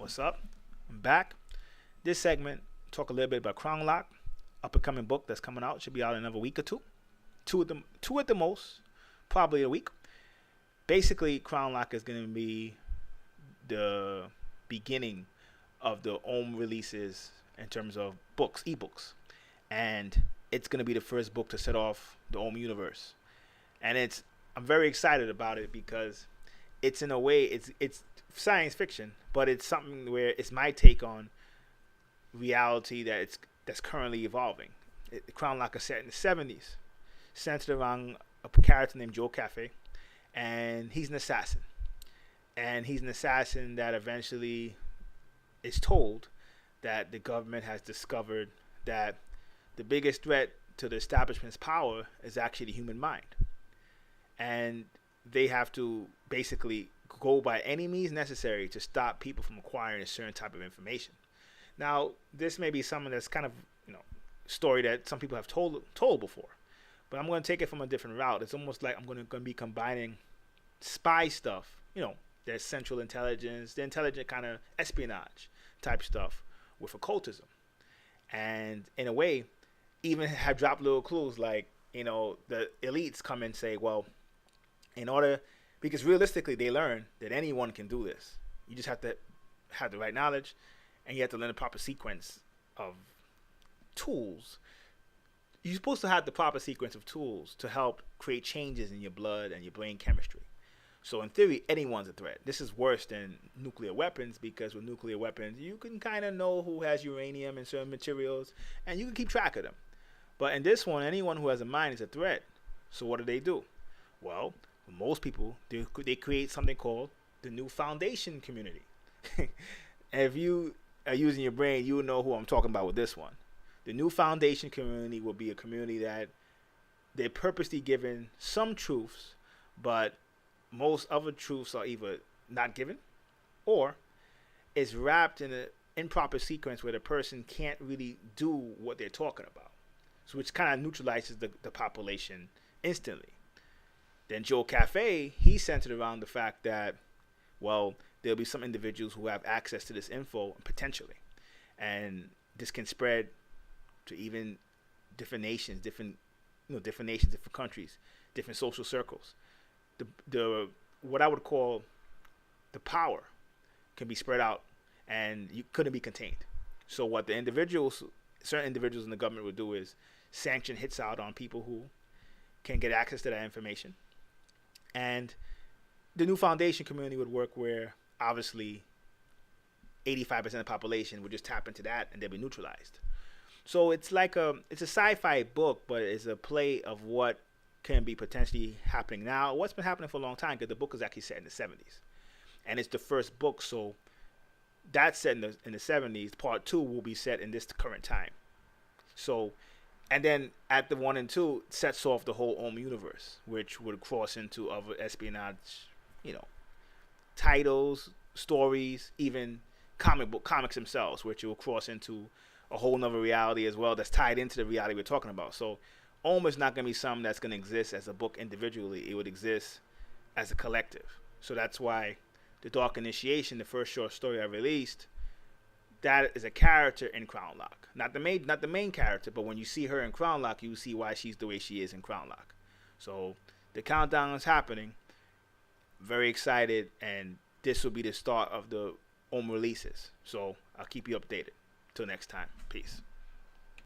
What's up? I'm back. This segment talk a little bit about Crown Lock, up and coming book that's coming out. Should be out in another week or two. Two at the most, probably a week. Basically, Crown Lock is going to be the beginning of the Ohm releases in terms of books, ebooks, and it's going to be the first book to set off the Ohm universe. And I'm very excited about it because it's in a way it's science fiction, but it's something where it's my take on reality that's currently evolving. Crown Lock is set in the 70s, centered around a character named Joe Cafe, and he's an assassin. And he's an assassin that eventually is told that the government has discovered that the biggest threat to the establishment's power is actually the human mind. And they have to basically go by any means necessary to stop people from acquiring a certain type of information. Now, this may be something that's kind of, story that some people have told before, but I'm going to take it from a different route. It's almost like I'm going to be combining spy stuff, there's central intelligence, the intelligent kind of espionage type stuff with occultism. And in a way, even have dropped little clues like, the elites come and say, well, because realistically they learn that anyone can do this. You just have to have the right knowledge, and you have to learn the proper sequence of tools. You're supposed to have the proper sequence of tools to help create changes in your blood and your brain chemistry. So in theory, anyone's a threat. This is worse than nuclear weapons, because with nuclear weapons, you can kind of know who has uranium and certain materials, and you can keep track of them. But in this one, anyone who has a mind is a threat. So what do? Well, most people, they create something called the New Foundation community. If you are using your brain, you will know who I'm talking about with this one. The New Foundation community will be a community that they're purposely given some truths, but most other truths are either not given or is wrapped in an improper sequence where the person can't really do what they're talking about. So which kind of neutralizes the population instantly. Then Joe Cafe, he's centered around the fact that, well, there'll be some individuals who have access to this info potentially. And this can spread to even different nations, different countries, different social circles. The what I would call the power can be spread out, and you couldn't be contained. So what certain individuals in the government would do is sanction hits out on people who can get access to that information. And the New Foundation community would work where obviously 85% of the population would just tap into that and they'll be neutralized. So it's it's a sci-fi book, but it's a play of what can be potentially happening now. What's been happening for a long time, because the book is actually set in the 70s. And it's the first book, so that's set in the 70s. Part 2 will be set in this current time. So, and then at the 1 and 2 sets off the whole Ohm universe, which would cross into other espionage, titles, stories, even comics themselves, which will cross into a whole nother reality as well that's tied into the reality we're talking about. So Ohm is not going to be something that's going to exist as a book individually. It would exist as a collective. So that's why The Dark Initiation, the first short story I released, that is a character in Crown Lock. Not the main character, but when you see her in Crown Lock, you see why she's the way she is in Crown Lock. So the countdown is happening. Very excited, and this will be the start of the Ohm releases. So I'll keep you updated. Till next time. Peace.